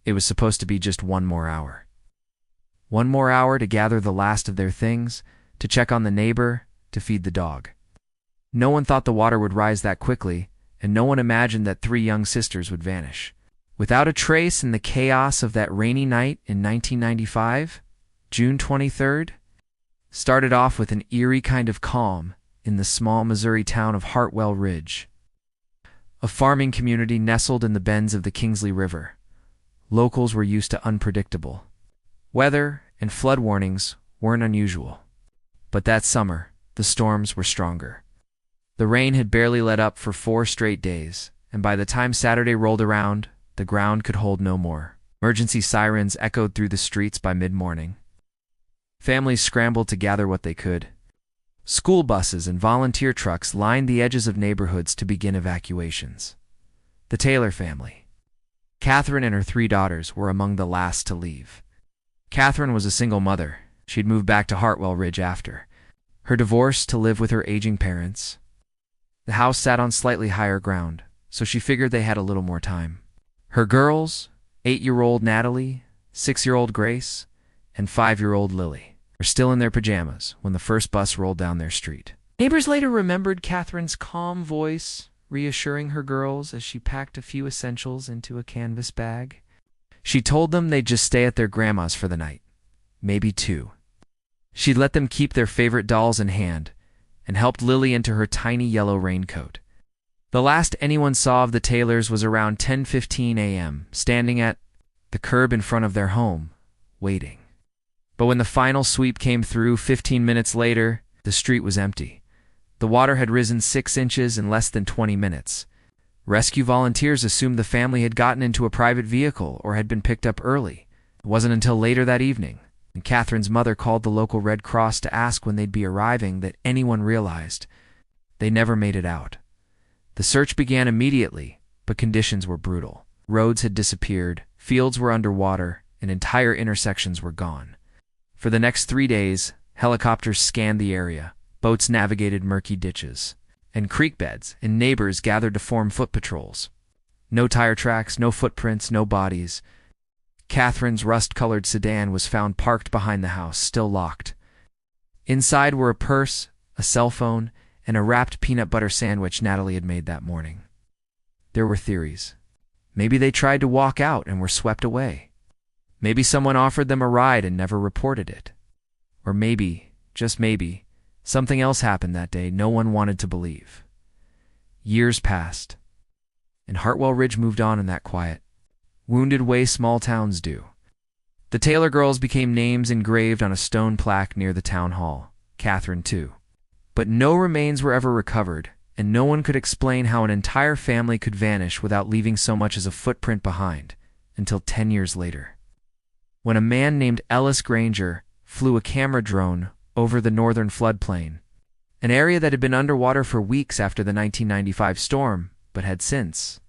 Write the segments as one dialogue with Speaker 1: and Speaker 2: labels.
Speaker 1: It was supposed to be just one more hour. One more hour to gather the last of their things, to check on the neighbor, to feed the dog. No one thought the water would rise that quickly, and no one imagined that 3 young sisters would vanish. Without a trace in the chaos of that rainy night in 1995, June 23rd, started off with an eerie kind of calm in the small Missouri town of Hartwell Ridge, a farming community nestled in the bends of the Kingsley River. Locals were used to unpredictable weather, and flood warnings weren't unusual. But that summer, the storms were stronger. The rain had barely let up for 4 straight days, and by the time Saturday rolled around, the ground could hold no more. Emergency sirens echoed through the streets by mid-morning. Families scrambled to gather what they could. School buses and volunteer trucks lined the edges of neighborhoods to begin evacuations. The Taylor family. Catherine and her 3 daughters were among the last to leave. Catherine was a single mother. She'd moved back to Hartwell Ridge after her divorce to live with her aging parents. The house sat on slightly higher ground, so she figured they had a little more time. Her girls, 8-year-old Natalie, 6-year-old Grace, and 5-year-old Lily, were still in their pajamas when the first bus rolled down their street. Neighbors later remembered Catherine's calm voice, reassuring her girls as she packed a few essentials into a canvas bag. She told them they'd just stay at their grandma's for the night, maybe 2. She'd let them keep their favorite dolls in hand, and helped Lily into her tiny yellow raincoat. The last anyone saw of the Taylors was around 10:15 a.m., standing at the curb in front of their home, waiting. But when the final sweep came through 15 minutes later, the street was empty. The water had risen 6 inches in less than 20 minutes. Rescue volunteers assumed the family had gotten into a private vehicle or had been picked up early. It wasn't until later that evening, when Catherine's mother called the local Red Cross to ask when they'd be arriving, that anyone realized they never made it out. The search began immediately, but conditions were brutal. Roads had disappeared, fields were underwater, and entire intersections were gone. For the next 3 days, helicopters scanned the area, boats navigated murky ditches and creek beds, and neighbors gathered to form foot patrols. No tire tracks, no footprints, no bodies. Catherine's rust-colored sedan was found parked behind the house, still locked. Inside were a purse, a cell phone, and a wrapped peanut butter sandwich Natalie had made that morning. There were theories. Maybe they tried to walk out and were swept away. Maybe someone offered them a ride and never reported it. Or maybe, just maybe, something else happened that day no one wanted to believe. Years passed, and Hartwell Ridge moved on in that quiet, wounded way small towns do. The Taylor girls became names engraved on a stone plaque near the town hall, Catherine too. But no remains were ever recovered, and no one could explain how an entire family could vanish without leaving so much as a footprint behind, until 10 years later, when a man named Ellis Granger flew a camera drone over the northern floodplain, an area that had been underwater for weeks after the 1995 storm, but had since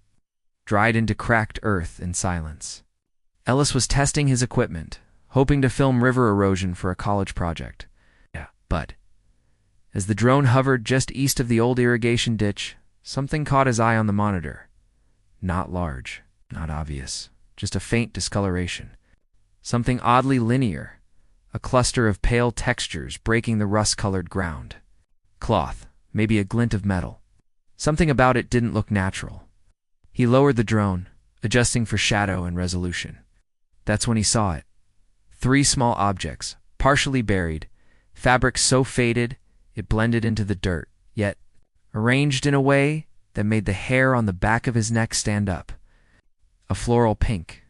Speaker 1: dried into cracked earth in silence. Ellis was testing his equipment, hoping to film river erosion for a college project. But as the drone hovered just east of the old irrigation ditch, something caught his eye on the monitor. Not large, not obvious, just a faint discoloration. Something oddly linear, a cluster of pale textures breaking the rust-colored ground. Cloth, maybe a glint of metal. Something about it didn't look natural. He lowered the drone, adjusting for shadow and resolution. That's when he saw it. 3 small objects, partially buried, fabric so faded it blended into the dirt, yet arranged in a way that made the hair on the back of his neck stand up. A floral pink,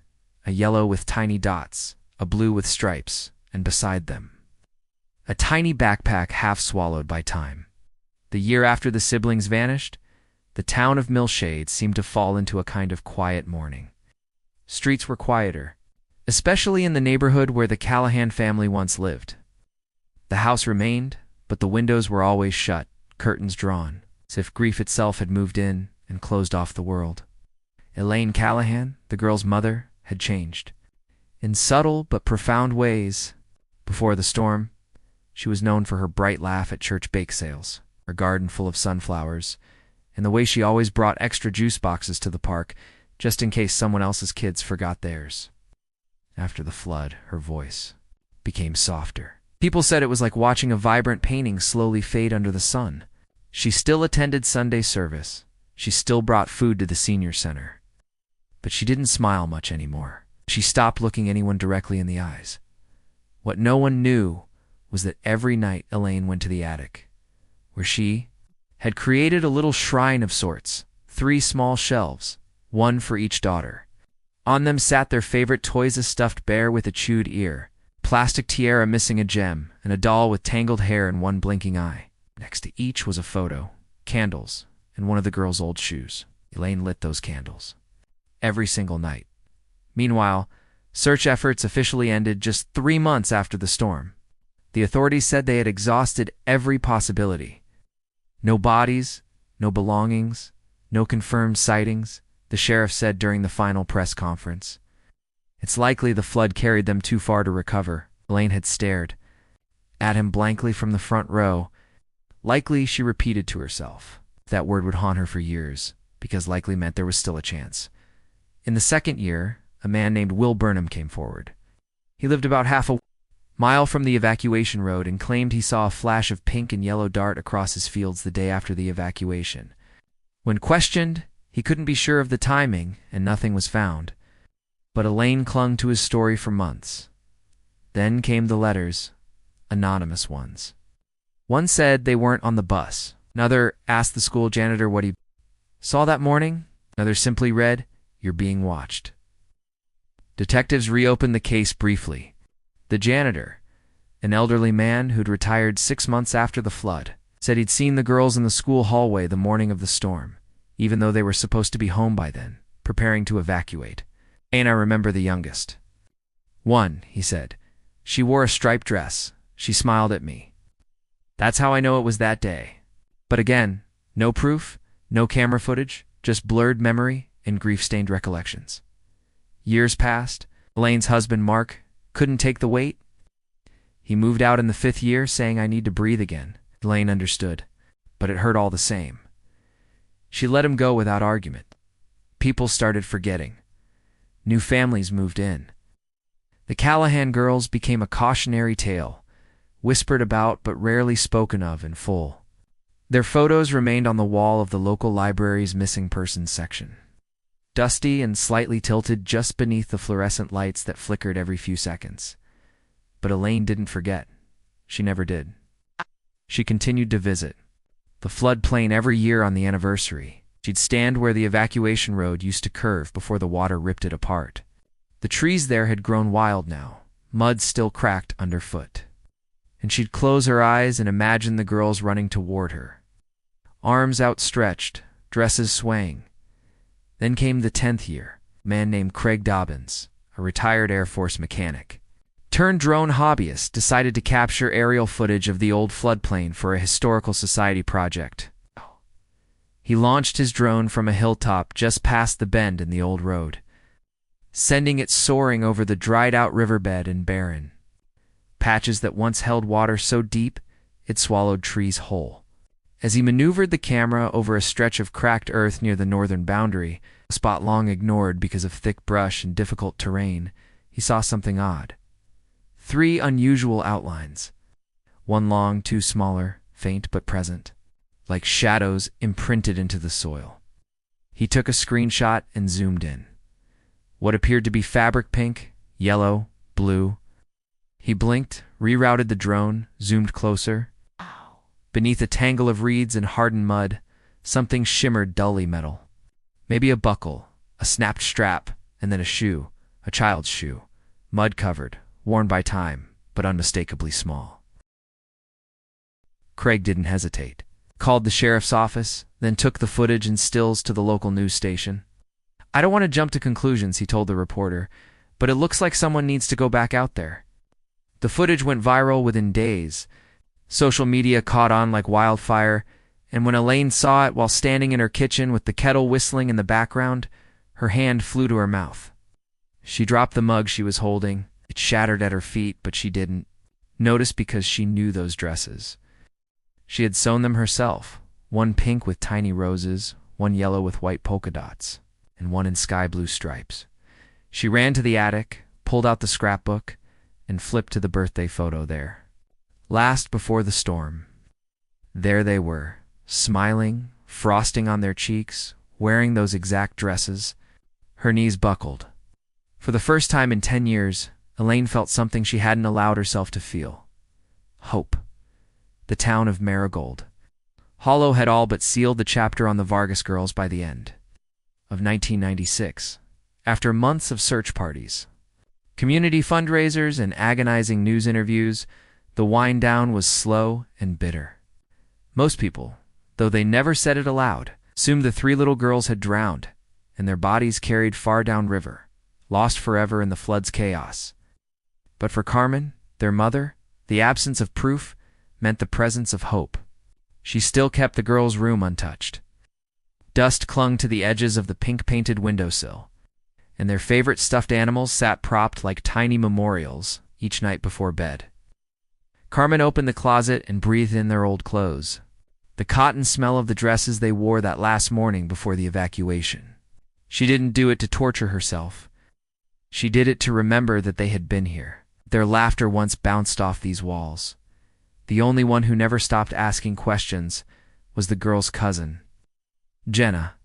Speaker 1: a yellow with tiny dots, a blue with stripes, and beside them, a tiny backpack half swallowed by time. The year after the siblings vanished, the town of Millshade seemed to fall into a kind of quiet mourning. Streets were quieter, especially in the neighborhood where the Callahan family once lived. The house remained, but the windows were always shut, curtains drawn, as if grief itself had moved in and closed off the world. Elaine Callahan, the girl's mother, had changed. In subtle but profound ways. Before the storm, she was known for her bright laugh at church bake sales, her garden full of sunflowers, and the way she always brought extra juice boxes to the park just in case someone else's kids forgot theirs. After the flood, her voice became softer. People said it was like watching a vibrant painting slowly fade under the sun. She still attended Sunday service. She still brought food to the senior center. But she didn't smile much anymore. She stopped looking anyone directly in the eyes. What no one knew was that every night Elaine went to the attic, where she had created a little shrine of sorts, 3 small shelves, one for each daughter. On them sat their favorite toys: a stuffed bear with a chewed ear, plastic tiara missing a gem, and a doll with tangled hair and one blinking eye. Next to each was a photo, candles, and one of the girls' old shoes. Elaine lit those candles every single night. Meanwhile, search efforts officially ended just 3 months after the storm. The authorities said they had exhausted every possibility. No bodies, no belongings, no confirmed sightings, the sheriff said during the final press conference. It's likely the flood carried them too far to recover. Elaine had stared at him blankly from the front row. Likely, she repeated to herself. That word would haunt her for years, because likely meant there was still a chance. In the second year, a man named Will Burnham came forward. He lived about half a mile from the evacuation road and claimed he saw a flash of pink and yellow dart across his fields the day after the evacuation. When questioned, he couldn't be sure of the timing, and nothing was found. But Elaine clung to his story for months. Then came the letters, anonymous ones. One said they weren't on the bus. Another asked the school janitor what he saw that morning. Another simply read, "You're being watched." Detectives reopened the case briefly. The janitor, an elderly man who'd retired 6 months after the flood, said he'd seen the girls in the school hallway the morning of the storm, even though they were supposed to be home by then, preparing to evacuate. And I remember the youngest. "One," he said. "She wore a striped dress. She smiled at me. That's how I know it was that day." But again, no proof, no camera footage, just blurred memory and grief-stained recollections. Years passed. Elaine's husband, Mark, couldn't take the weight. He moved out in the 5th year, saying, "I need to breathe again." Elaine understood, but it hurt all the same. She let him go without argument. People started forgetting. New families moved in. The Callahan girls became a cautionary tale, whispered about but rarely spoken of in full. Their photos remained on the wall of the local library's missing persons section, dusty and slightly tilted just beneath the fluorescent lights that flickered every few seconds. But Elaine didn't forget. She never did. She continued to visit the floodplain every year on the anniversary. She'd stand where the evacuation road used to curve before the water ripped it apart. The trees there had grown wild now, mud still cracked underfoot. And she'd close her eyes and imagine the girls running toward her, arms outstretched, dresses swaying. Then came the 10th year. A man named Craig Dobbins, a retired Air Force mechanic, turned drone hobbyist, decided to capture aerial footage of the old floodplain for a historical society project. He launched his drone from a hilltop just past the bend in the old road, sending it soaring over the dried-out riverbed and barren patches that once held water so deep it swallowed trees whole. As he maneuvered the camera over a stretch of cracked earth near the northern boundary, a spot long ignored because of thick brush and difficult terrain, he saw something odd. 3 unusual outlines. One long, 2 smaller, faint but present, like shadows imprinted into the soil. He took a screenshot and zoomed in. What appeared to be fabric pink, yellow, blue. He blinked, rerouted the drone, zoomed closer. Beneath a tangle of reeds and hardened mud, something shimmered dully metal. Maybe a buckle, a snapped strap, and then a shoe, a child's shoe, mud-covered, worn by time, but unmistakably small. Craig didn't hesitate. Called the sheriff's office, then took the footage and stills to the local news station. "I don't want to jump to conclusions," he told the reporter, "but it looks like someone needs to go back out there." The footage went viral within days. Social media caught on like wildfire, and when Elaine saw it while standing in her kitchen with the kettle whistling in the background, her hand flew to her mouth. She dropped the mug she was holding. It shattered at her feet, but she didn't notice because she knew those dresses. She had sewn them herself, one pink with tiny roses, one yellow with white polka dots. and one in sky blue stripes. She ran to the attic, pulled out the scrapbook, and flipped to the birthday photo there. Last before the storm. There they were, smiling, frosting on their cheeks, wearing those exact dresses. Her knees buckled. For the first time in 10 years, Elaine felt something she hadn't allowed herself to feel. Hope. The town of Marigold. Hollow had all but sealed the chapter on the Vargas girls by the end of 1996, after months of search parties, community fundraisers, and agonizing news interviews. The wind down was slow and bitter. Most people, though they never said it aloud, assumed the 3 little girls had drowned, and their bodies carried far downriver, lost forever in the flood's chaos. But for Carmen, their mother, the absence of proof meant the presence of hope. She still kept the girls' room untouched. Dust clung to the edges of the pink-painted windowsill, and their favorite stuffed animals sat propped like tiny memorials each night before bed. Carmen opened the closet and breathed in their old clothes, the cotton smell of the dresses they wore that last morning before the evacuation. She didn't do it to torture herself. She did it to remember that they had been here. Their laughter once bounced off these walls. The only one who never stopped asking questions was the girl's cousin, Jenna.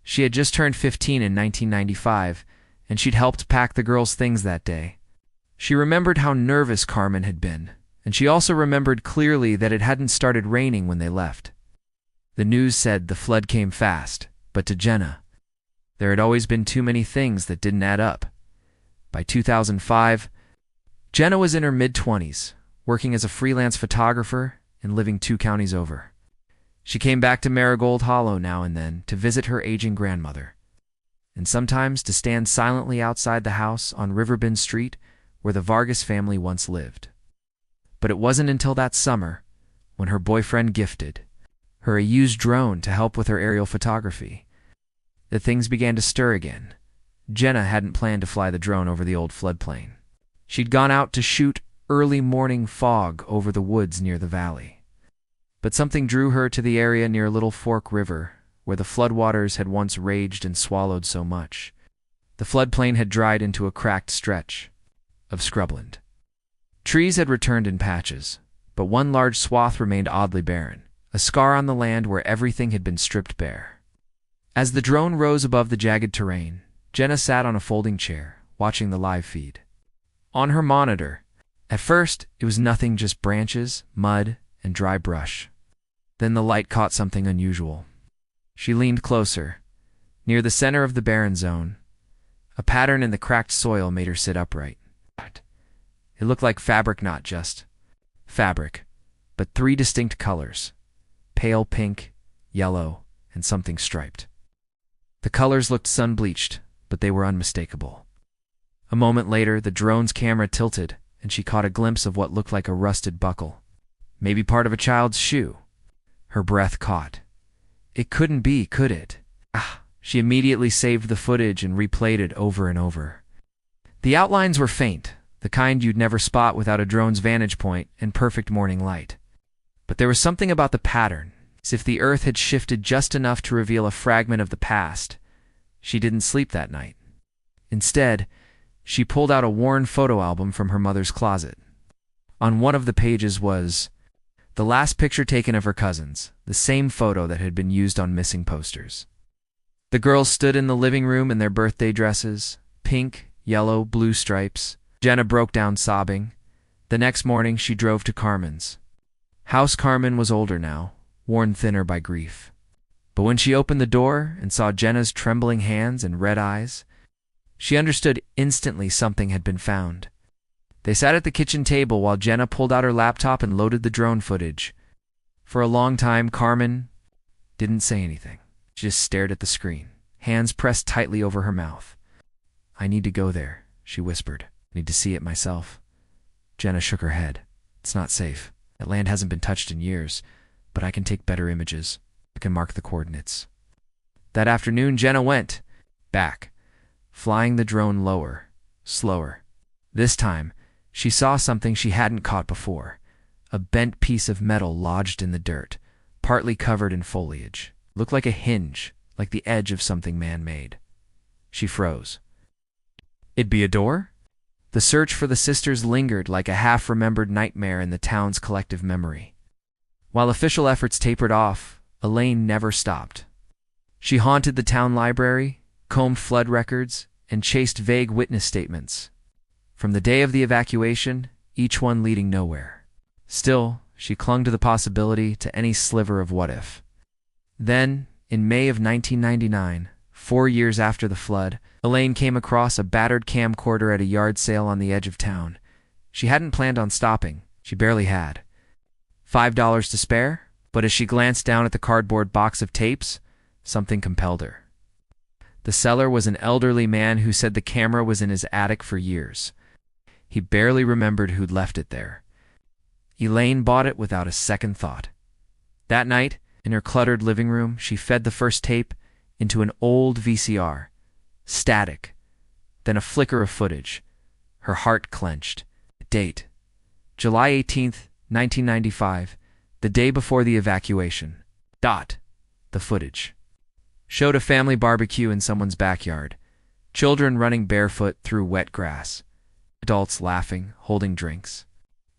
Speaker 1: She had just turned 15 in 1995, and she'd helped pack the girls' things that day. She remembered how nervous Carmen had been, and she also remembered clearly that it hadn't started raining when they left. The news said the flood came fast, but to Jenna, there had always been too many things that didn't add up. By 2005, Jenna was in her mid-20s, working as a freelance photographer and living 2 counties over. She came back to Marigold Hollow now and then to visit her aging grandmother, and sometimes to stand silently outside the house on Riverbend Street where the Vargas family once lived. But it wasn't until that summer, when her boyfriend gifted her a used drone to help with her aerial photography, that things began to stir again. Jenna hadn't planned to fly the drone over the old floodplain. She'd gone out to shoot early morning fog over the woods near the valley. But something drew her to the area near Little Fork River, where the floodwaters had once raged and swallowed so much. The floodplain had dried into a cracked stretch of scrubland. Trees had returned in patches, but one large swath remained oddly barren, a scar on the land where everything had been stripped bare. As the drone rose above the jagged terrain, Jenna sat on a folding chair, watching the live feed. On her monitor, at first, it was nothing, just branches, mud, and dry brush. Then the light caught something unusual. She leaned closer. Near the center of the barren zone, a pattern in the cracked soil made her sit upright. It looked like fabric, not just fabric, but 3 distinct colors: pale pink, yellow, and something striped. The colors looked sun-bleached, but they were unmistakable. A moment later, the drone's camera tilted, and she caught a glimpse of what looked like a rusted buckle. Maybe part of a child's shoe. Her breath caught. It couldn't be, could it? She immediately saved the footage and replayed it over and over. The outlines were faint, the kind you'd never spot without a drone's vantage point and perfect morning light. But there was something about the pattern, as if the earth had shifted just enough to reveal a fragment of the past. She didn't sleep that night. Instead, she pulled out a worn photo album from her mother's closet. On one of the pages was the last picture taken of her cousins, the same photo that had been used on missing posters. The girls stood in the living room in their birthday dresses, pink, yellow, blue stripes. Jenna broke down sobbing. The next morning, she drove to Carmen's house. Carmen was older now, worn thinner by grief. But when she opened the door and saw Jenna's trembling hands and red eyes, she understood instantly something had been found. They sat at the kitchen table while Jenna pulled out her laptop and loaded the drone footage. For a long time, Carmen didn't say anything. She just stared at the screen, hands pressed tightly over her mouth. "I need to go there," she whispered. "I need to see it myself." Jenna shook her head. "It's not safe. That land hasn't been touched in years, but I can take better images. I can mark the coordinates." That afternoon, Jenna went back, flying the drone lower, slower. This time, she saw something she hadn't caught before: a bent piece of metal lodged in the dirt, partly covered in foliage. It looked like a hinge, like the edge of something man-made. She froze. It'd be a door? The search for the sisters lingered like a half-remembered nightmare in the town's collective memory. While official efforts tapered off, Elaine never stopped. She haunted the town library, combed flood records, and chased vague witness statements. From the day of the evacuation, each one leading nowhere. Still, she clung to the possibility, to any sliver of what if. Then, in May of 1999, 4 years after the flood, Elaine came across a battered camcorder at a yard sale on the edge of town. She hadn't planned on stopping. She barely had. $5 to spare? But as she glanced down at the cardboard box of tapes, something compelled her. The seller was an elderly man who said the camera was in his attic for years. He barely remembered who'd left it there. Elaine bought it without a second thought. That night, in her cluttered living room, she fed the first tape into an old VCR. Static. Then a flicker of footage. Her heart clenched. Date: July 18th, 1995, the day before the evacuation. The footage showed a family barbecue in someone's backyard. Children running barefoot through wet grass. Adults laughing, holding drinks.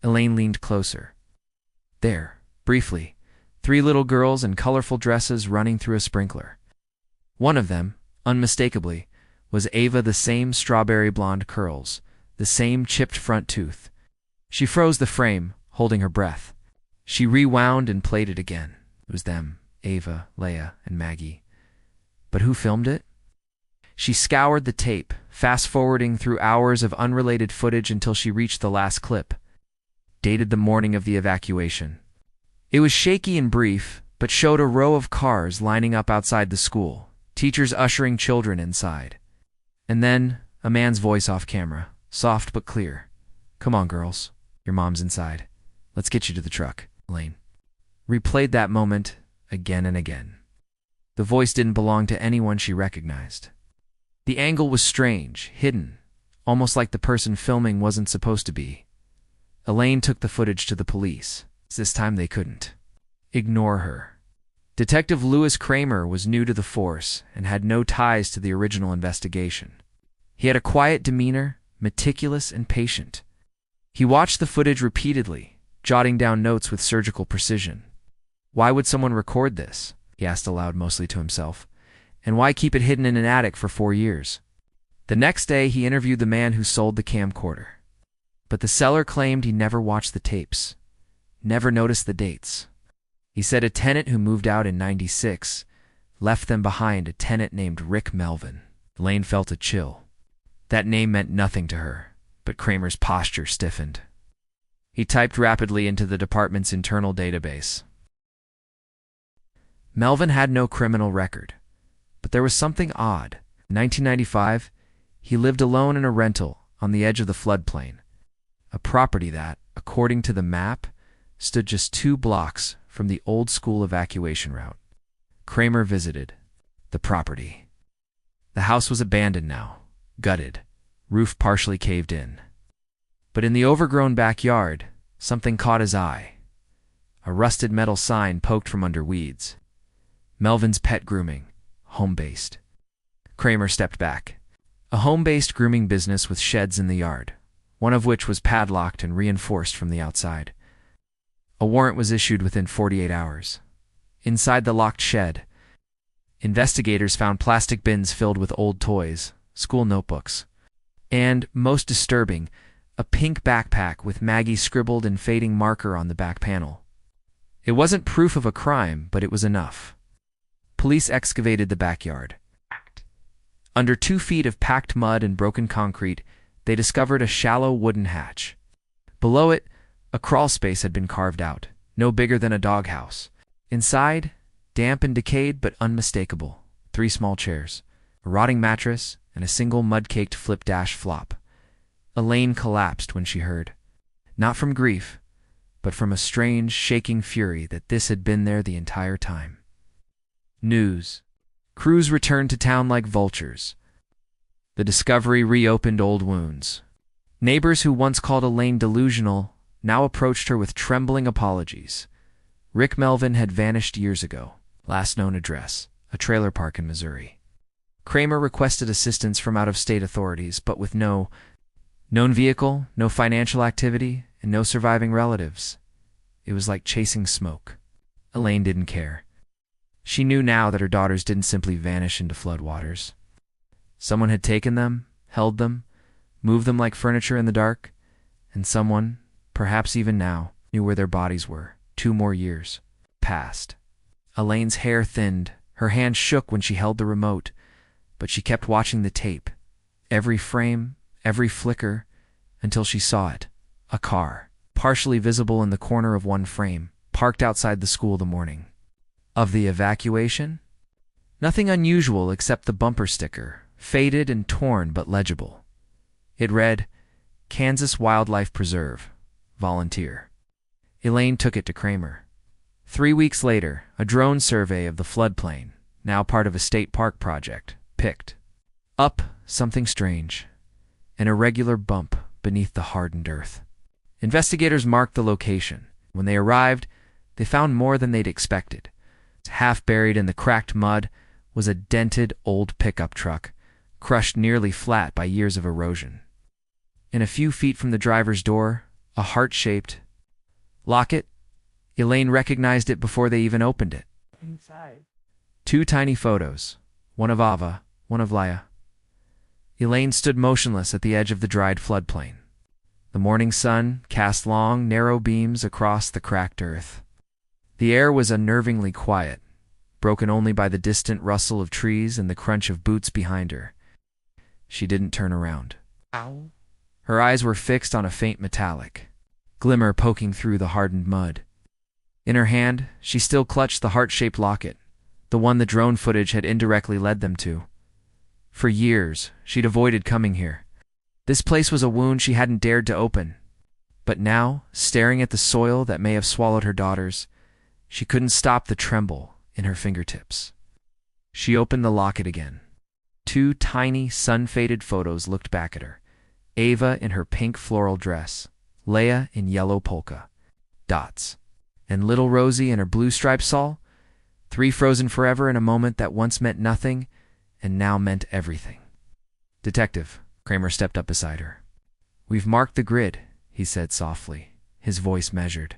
Speaker 1: Elaine leaned closer. There, briefly, 3 little girls in colorful dresses running through a sprinkler. One of them, unmistakably, was Ava, the same strawberry blonde curls, the same chipped front tooth. She froze the frame, holding her breath. She rewound and played it again. It was them, Ava, Leia, and Maggie. But who filmed it? She scoured the tape, fast-forwarding through hours of unrelated footage until she reached the last clip. Dated the morning of the evacuation. It was shaky and brief, but showed a row of cars lining up outside the school, teachers ushering children inside. And then, a man's voice off camera, soft but clear. "Come on, girls. Your mom's inside. Let's get you to the truck." Elaine replayed that moment again and again. The voice didn't belong to anyone she recognized. The angle was strange, hidden, almost like the person filming wasn't supposed to be. Elaine took the footage to the police. This time they couldn't ignore her. Detective Louis Kramer was new to the force and had no ties to the original investigation. He had a quiet demeanor, meticulous and patient. He watched the footage repeatedly, jotting down notes with surgical precision. Why would someone record this? He asked aloud, mostly to himself. And why keep it hidden in an attic for 4 years? The next day, he interviewed the man who sold the camcorder. But the seller claimed he never watched the tapes, never noticed the dates. He said a tenant who moved out in '96 left them behind, a tenant named Rick Melvin. Elaine felt a chill. That name meant nothing to her, but Kramer's posture stiffened. He typed rapidly into the department's internal database. Melvin had no criminal record, but there was something odd. In 1995, he lived alone in a rental on the edge of the floodplain, a property that, according to the map, stood just 2 blocks from the old school evacuation route. Kramer visited the property. The house was abandoned now, gutted, roof partially caved in. But in the overgrown backyard, something caught his eye. A rusted metal sign poked from under weeds. Melvin's Pet Grooming, home-based. Kramer stepped back. A home-based grooming business with sheds in the yard, one of which was padlocked and reinforced from the outside. A warrant was issued within 48 hours. Inside the locked shed, investigators found plastic bins filled with old toys, school notebooks, and, most disturbing, a pink backpack with Maggie scribbled in fading marker on the back panel. It wasn't proof of a crime, but it was enough. Police excavated the backyard. Under 2 feet of packed mud and broken concrete, they discovered a shallow wooden hatch. Below it, a crawl space had been carved out, no bigger than a doghouse. Inside, damp and decayed but unmistakable, 3 small chairs, a rotting mattress, and a single mud-caked flip-dash flop. Elaine collapsed when she heard, not from grief, but from a strange, shaking fury that this had been there the entire time. News. Crews returned to town like vultures. The discovery reopened old wounds. Neighbors who once called Elaine delusional now approached her with trembling apologies. Rick Melvin had vanished years ago. Last known address, a trailer park in Missouri. Kramer requested assistance from out-of-state authorities, but with no known vehicle, no financial activity, and no surviving relatives. It was like chasing smoke. Elaine didn't care. She knew now that her daughters didn't simply vanish into floodwaters. Someone had taken them, held them, moved them like furniture in the dark, and someone, perhaps even now, knew where their bodies were. 2 more years passed. Elaine's hair thinned, her hand shook when she held the remote, but she kept watching the tape, every frame, every flicker, until she saw it. A car, partially visible in the corner of one frame, parked outside the school the morning of the evacuation. Nothing unusual except the bumper sticker, faded and torn but legible. It read, "Kansas Wildlife Preserve, Volunteer." Elaine took it to Kramer. 3 weeks later, a drone survey of the floodplain, now part of a state park project, picked up something strange, an irregular bump beneath the hardened earth. Investigators marked the location. When they arrived, they found more than they'd expected. Half buried in the cracked mud was a dented old pickup truck, crushed nearly flat by years of erosion. And a few feet from the driver's door, a heart-shaped locket. Elaine recognized it before they even opened it.
Speaker 2: Inside.
Speaker 1: 2 tiny photos, one of Ava, one of Laya. Elaine stood motionless at the edge of the dried floodplain. The morning sun cast long, narrow beams across the cracked earth. The air was unnervingly quiet, broken only by the distant rustle of trees and the crunch of boots behind her. She didn't turn around.
Speaker 2: Ow.
Speaker 1: Her eyes were fixed on a faint metallic glimmer poking through the hardened mud. In her hand, she still clutched the heart-shaped locket, the one the drone footage had indirectly led them to. For years, she'd avoided coming here. This place was a wound she hadn't dared to open. But now, staring at the soil that may have swallowed her daughters, she couldn't stop the tremble in her fingertips. She opened the locket again. 2 tiny, sun-faded photos looked back at her. Ava in her pink floral dress, Leia in yellow polka dots, and little Rosie in her blue striped shawl, 3 frozen forever in a moment that once meant nothing and now meant everything. "Detective," Kramer stepped up beside her. "We've marked the grid," he said softly, his voice measured.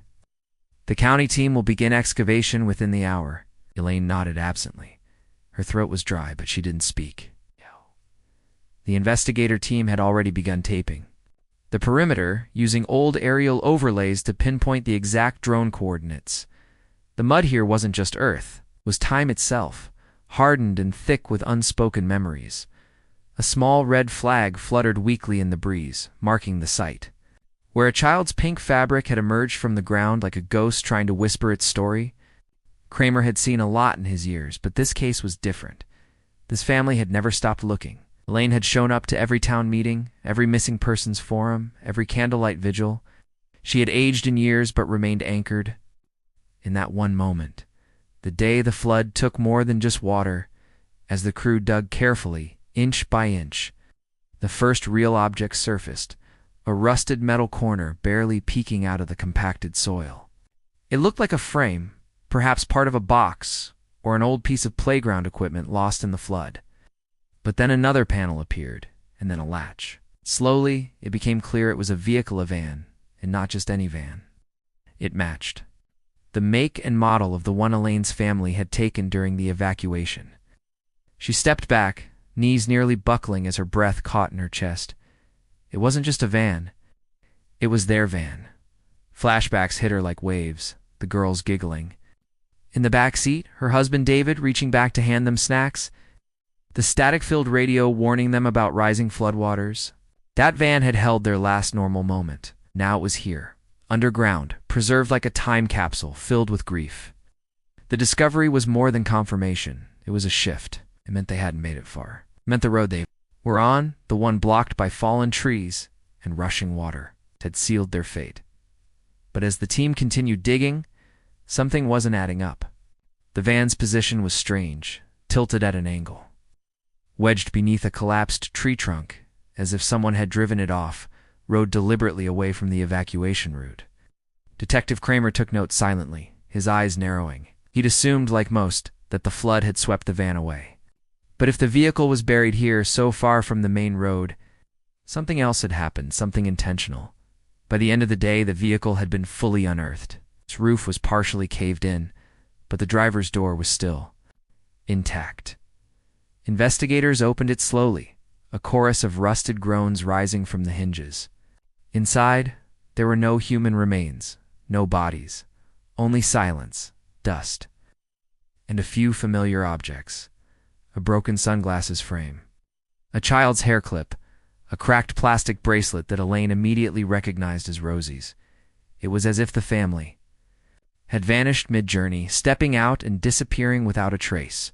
Speaker 1: "The county team will begin excavation within the hour." Elaine nodded absently. Her throat was dry, but she didn't speak. The investigator team had already begun taping the perimeter, using old aerial overlays to pinpoint the exact drone coordinates. The mud here wasn't just earth, it was time itself, hardened and thick with unspoken memories. A small red flag fluttered weakly in the breeze, marking the site. Where a child's pink fabric had emerged from the ground like a ghost trying to whisper its story, Kramer had seen a lot in his years, but this case was different. This family had never stopped looking. Elaine had shown up to every town meeting, every missing persons forum, every candlelight vigil. She had aged in years but remained anchored in that one moment, the day the flood took more than just water. As the crew dug carefully, inch by inch, the first real object surfaced, a rusted metal corner barely peeking out of the compacted soil. It looked like a frame, perhaps part of a box or an old piece of playground equipment lost in the flood. But then another panel appeared, and then a latch. Slowly, it became clear it was a vehicle, a van, and not just any van. It matched the make and model of the one Elaine's family had taken during the evacuation. She stepped back, knees nearly buckling as her breath caught in her chest. It wasn't just a van. It was their van. Flashbacks hit her like waves, the girls giggling. In the back seat, her husband David reaching back to hand them snacks, the static-filled radio warning them about rising floodwaters. That van had held their last normal moment. Now it was here, underground, preserved like a time capsule filled with grief. The discovery was more than confirmation. It was a shift. It meant they hadn't made it far. It meant the road they were on, the one blocked by fallen trees and rushing water, had sealed their fate. But as the team continued digging, something wasn't adding up. The van's position was strange, tilted at an angle. Wedged beneath a collapsed tree trunk, as if someone had driven it off, rode deliberately away from the evacuation route. Detective Kramer took note silently, his eyes narrowing. He'd assumed, like most, that the flood had swept the van away. But if the vehicle was buried here so far from the main road, something else had happened, something intentional. By the end of the day, the vehicle had been fully unearthed. Its roof was partially caved in, but the driver's door was still intact. Investigators opened it slowly, a chorus of rusted groans rising from the hinges. Inside, there were no human remains, no bodies, only silence, dust, and a few familiar objects. A broken sunglasses frame, a child's hair clip, a cracked plastic bracelet that Elaine immediately recognized as Rosie's. It was as if the family had vanished mid-journey, stepping out and disappearing without a trace.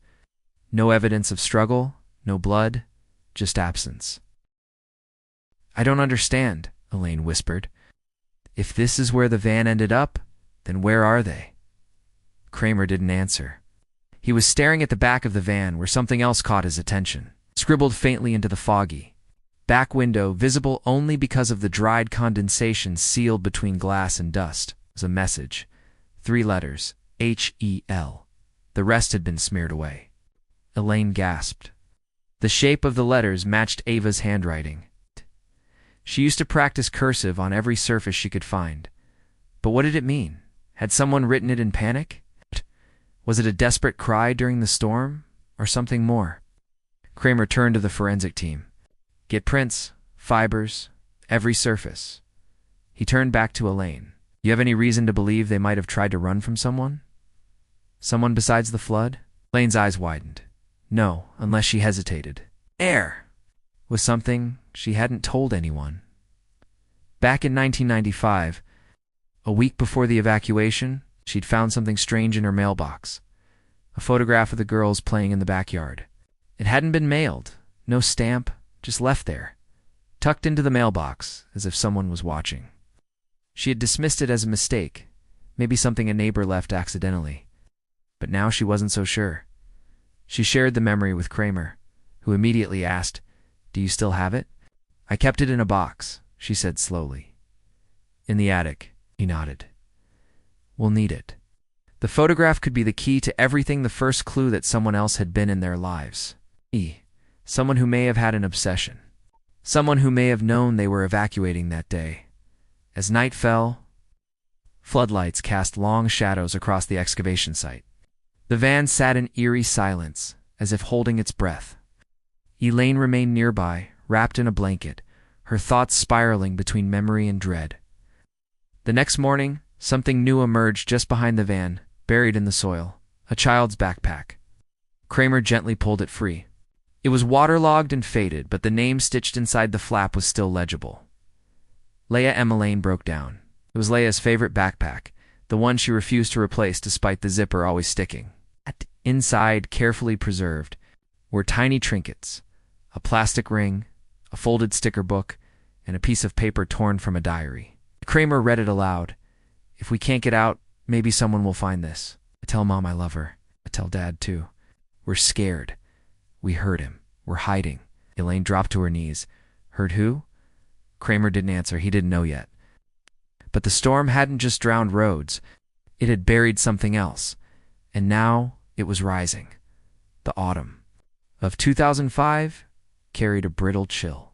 Speaker 1: No evidence of struggle, no blood, just absence. "I don't understand," Elaine whispered. "If this is where the van ended up, then where are they?" Kramer didn't answer. He was staring at the back of the van where something else caught his attention. Scribbled faintly into the foggy back window, visible only because of the dried condensation sealed between glass and dust, was a message. 3 letters, H-E-L. The rest had been smeared away. Elaine gasped. The shape of the letters matched Ava's handwriting. She used to practice cursive on every surface she could find. But what did it mean? Had someone written it in panic? Was it a desperate cry during the storm, or something more? Kramer turned to the forensic team. "Get prints, fibers, every surface." He turned back to Elaine. "You have any reason to believe they might have tried to run from someone? Someone besides the flood?" Elaine's eyes widened. No, unless she hesitated. Air was something she hadn't told anyone. Back in 1995, a week before the evacuation, she'd found something strange in her mailbox. A photograph of the girls playing in the backyard. It hadn't been mailed, no stamp, just left there, tucked into the mailbox, as if someone was watching. She had dismissed it as a mistake, maybe something a neighbor left accidentally. But now she wasn't so sure. She shared the memory with Kramer, who immediately asked, "Do you still have it?" "I kept it in a box," she said slowly. "In the attic," he nodded. "We'll need it." The photograph could be the key to everything, the first clue that someone else had been in their lives. Someone who may have had an obsession. Someone who may have known they were evacuating that day. As night fell, floodlights cast long shadows across the excavation site. The van sat in eerie silence, as if holding its breath. Elaine remained nearby, wrapped in a blanket, her thoughts spiraling between memory and dread. The next morning, something new emerged just behind the van, buried in the soil. A child's backpack. Kramer gently pulled it free. It was waterlogged and faded, but the name stitched inside the flap was still legible. Leah Elaine broke down. It was Leah's favorite backpack, the one she refused to replace despite the zipper always sticking. Inside, carefully preserved, were tiny trinkets, a plastic ring, a folded sticker book, and a piece of paper torn from a diary. Kramer read it aloud. "If we can't get out, maybe someone will find this. I tell Mom I love her. I tell Dad, too. We're scared. We heard him. We're hiding." Elaine dropped to her knees. "Heard who?" Kramer didn't answer. He didn't know yet. But the storm hadn't just drowned roads. It had buried something else. And now it was rising. The autumn of 2005 carried a brittle chill.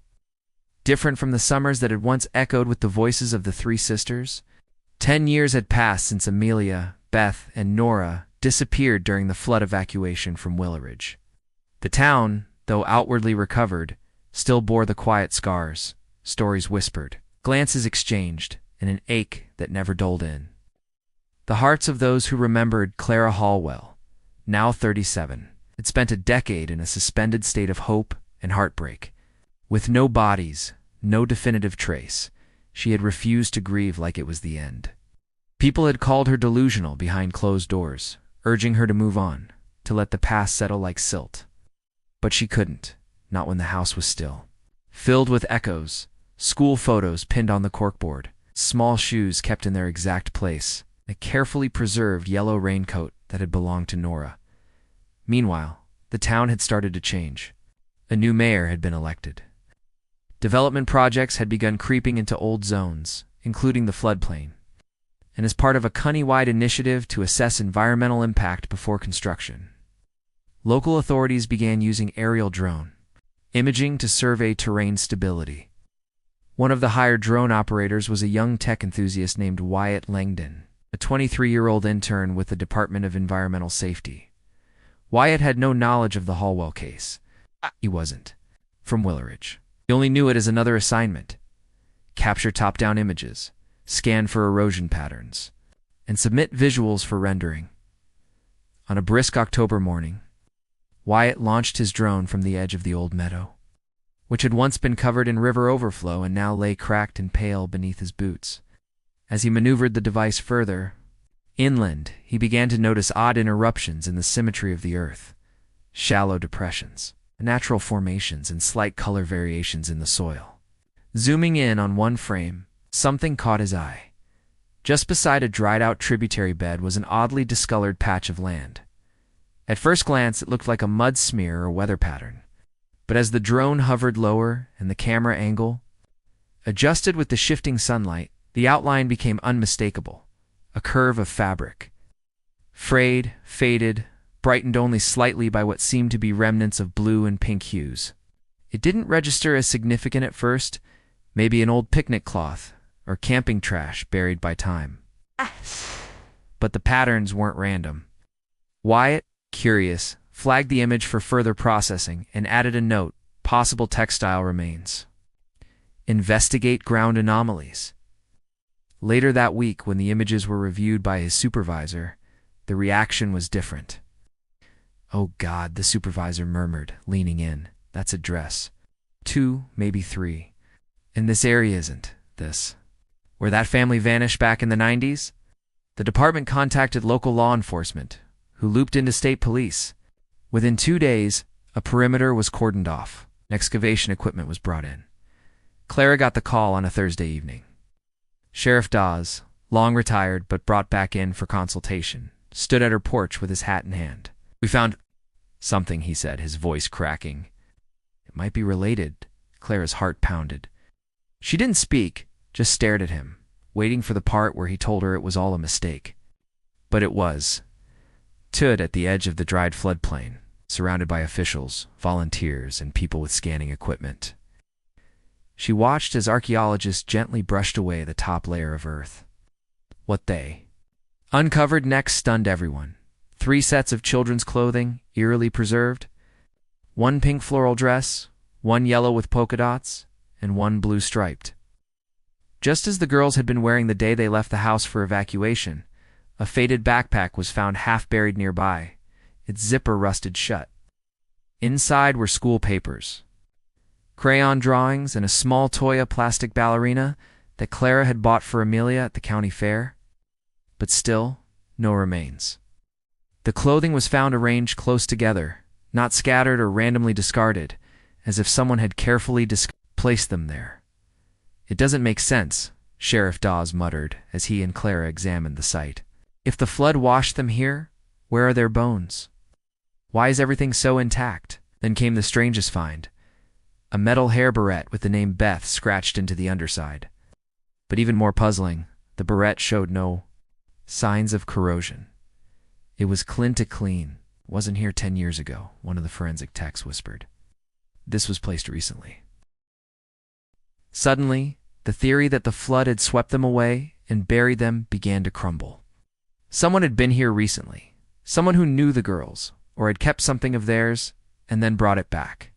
Speaker 1: Different from the summers that had once echoed with the voices of the 3 sisters, 10 years had passed since Amelia, Beth, and Nora disappeared during the flood evacuation from Willowridge. The town, though outwardly recovered, still bore the quiet scars, stories whispered, glances exchanged, and an ache that never dulled in. The hearts of those who remembered Clara Hallwell, now 37, had spent a decade in a suspended state of hope and heartbreak. With no bodies, no definitive trace, she had refused to grieve like it was the end. People had called her delusional behind closed doors, urging her to move on, to let the past settle like silt. But she couldn't, not when the house was still. Filled with echoes, school photos pinned on the corkboard, small shoes kept in their exact place, a carefully preserved yellow raincoat that had belonged to Nora. Meanwhile, the town had started to change. A new mayor had been elected. Development projects had begun creeping into old zones, including the floodplain. And as part of a county-wide initiative to assess environmental impact before construction, local authorities began using aerial drone imaging to survey terrain stability. One of the hired drone operators was a young tech enthusiast named Wyatt Langdon, a 23-year-old intern with the Department of Environmental Safety. Wyatt had no knowledge of the Hallwell case. He wasn't from Willowridge. He only knew it as another assignment: capture top-down images, scan for erosion patterns, and submit visuals for rendering. On a brisk October morning, Wyatt launched his drone from the edge of the old meadow, which had once been covered in river overflow and now lay cracked and pale beneath his boots. As he maneuvered the device further inland, he began to notice odd interruptions in the symmetry of the earth: shallow depressions, natural formations, and slight color variations in the soil. Zooming in on one frame, something caught his eye. Just beside a dried-out tributary bed was an oddly discolored patch of land. At first glance, it looked like a mud smear or weather pattern. But as the drone hovered lower and the camera angle adjusted with the shifting sunlight, the outline became unmistakable: a curve of fabric. Frayed, faded, brightened only slightly by what seemed to be remnants of blue and pink hues. It didn't register as significant at first, maybe an old picnic cloth or camping trash buried by time. But the patterns weren't random. Wyatt, curious, flagged the image for further processing and added a note: possible textile remains. Investigate ground anomalies. Later that week, when the images were reviewed by his supervisor, the reaction was different. "Oh God," the supervisor murmured, leaning in. "That's a dress. 2, maybe 3. And this area isn't this. Where that family vanished back in the 90s? The department contacted local law enforcement, who looped into state police. Within 2 days, a perimeter was cordoned off. Excavation equipment was brought in. Clara got the call on a Thursday evening. Sheriff Dawes, long retired but brought back in for consultation, stood at her porch with his hat in hand. "We found something," he said, his voice cracking. "It might be related." Clara's heart pounded. She didn't speak, just stared at him, waiting for the part where he told her it was all a mistake. But it was. Stood at the edge of the dried floodplain, surrounded by officials, volunteers, and people with scanning equipment. She watched as archaeologists gently brushed away the top layer of earth. What they uncovered next stunned everyone. 3 sets of children's clothing, eerily preserved. 1 pink floral dress, 1 yellow with polka dots, and 1 blue striped. Just as the girls had been wearing the day they left the house for evacuation, a faded backpack was found half buried nearby, its zipper rusted shut. Inside were school papers, crayon drawings, and a small Toya plastic ballerina that Clara had bought for Amelia at the county fair. But still, no remains. The clothing was found arranged close together, not scattered or randomly discarded, as if someone had carefully placed them there. "It doesn't make sense," Sheriff Dawes muttered as he and Clara examined the site. "If the flood washed them here, where are their bones? Why is everything so intact?" Then came the strangest find: a metal hair barrette with the name Beth scratched into the underside. But even more puzzling, the barrette showed no signs of corrosion. It was clean. "Wasn't here 10 years ago," one of the forensic techs whispered. "This was placed recently." Suddenly, the theory that the flood had swept them away and buried them began to crumble. Someone had been here recently, someone who knew the girls, or had kept something of theirs and then brought it back.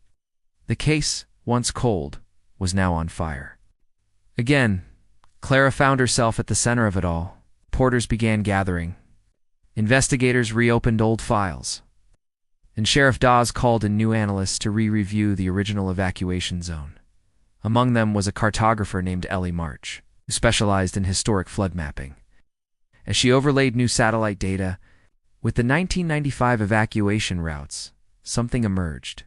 Speaker 1: The case, once cold, was now on fire. Again, Clara found herself at the center of it all. Reporters began gathering. Investigators reopened old files. And Sheriff Dawes called in new analysts to re-review the original evacuation zone. Among them was a cartographer named Ellie March, who specialized in historic flood mapping. As she overlaid new satellite data with the 1995 evacuation routes, something emerged.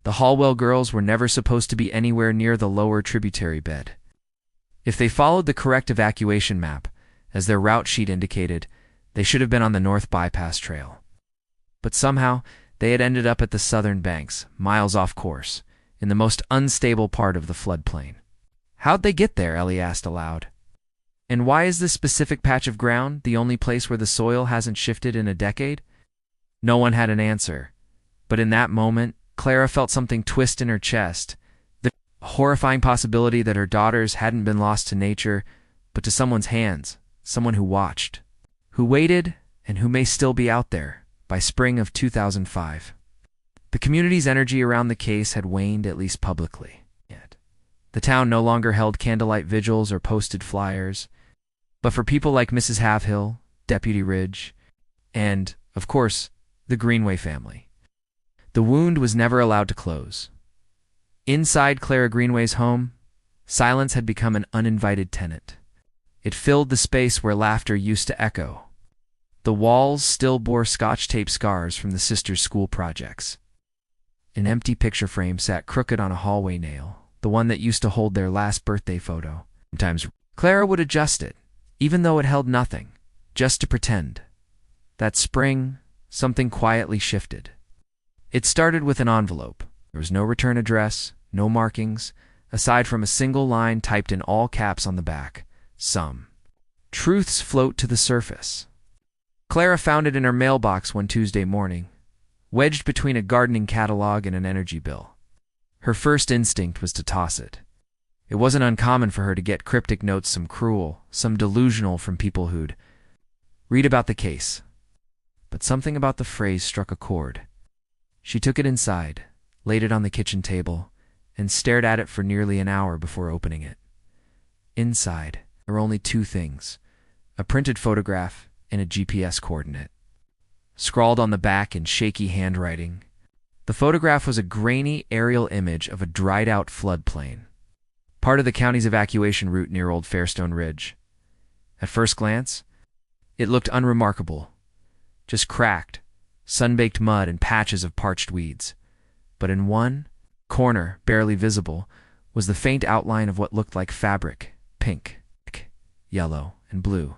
Speaker 1: The Hallwell girls were never supposed to be anywhere near the lower tributary bed. If they followed the correct evacuation map, as their route sheet indicated, they should have been on the North Bypass Trail. But somehow, they had ended up at the southern banks, miles off course, in the most unstable part of the floodplain. "How'd they get there?" Ellie asked aloud. "And why is this specific patch of ground the only place where the soil hasn't shifted in a decade?" No one had an answer, But in that moment, Clara felt something twist in her chest, the horrifying possibility that her daughters hadn't been lost to nature, but to someone's hands, someone who watched, who waited, and who may still be out there by spring of 2005. The community's energy around the case had waned, at least publicly. The town no longer held candlelight vigils or posted flyers, but for people like Mrs. Halfhill, Deputy Ridge, and, of course, the Greenway family, the wound was never allowed to close. Inside Clara Greenway's home, silence had become an uninvited tenant. It filled the space where laughter used to echo. The walls still bore Scotch tape scars from the sisters' school projects. An empty picture frame sat crooked on a hallway nail, the one that used to hold their last birthday photo. Sometimes Clara would adjust it, even though it held nothing, just to pretend. That spring, something quietly shifted. It started with an envelope. There was no return address, no markings, aside from a single line typed in all caps on the back. Some truths float to the surface. Clara found it in her mailbox one Tuesday morning, wedged between a gardening catalog and an energy bill. Her first instinct was to toss it. It wasn't uncommon for her to get cryptic notes, some cruel, some delusional, from people who'd read about the case. But something about the phrase struck a chord. She took it inside, laid it on the kitchen table, and stared at it for nearly an hour before opening it. Inside, there were only two things: a printed photograph and a GPS coordinate. Scrawled on the back in shaky handwriting, the photograph was a grainy aerial image of a dried-out floodplain, part of the county's evacuation route near Old Fairstone Ridge. At first glance, it looked unremarkable, just cracked, sun-baked mud and patches of parched weeds. But in one corner, barely visible, was the faint outline of what looked like fabric, pink, yellow, and blue,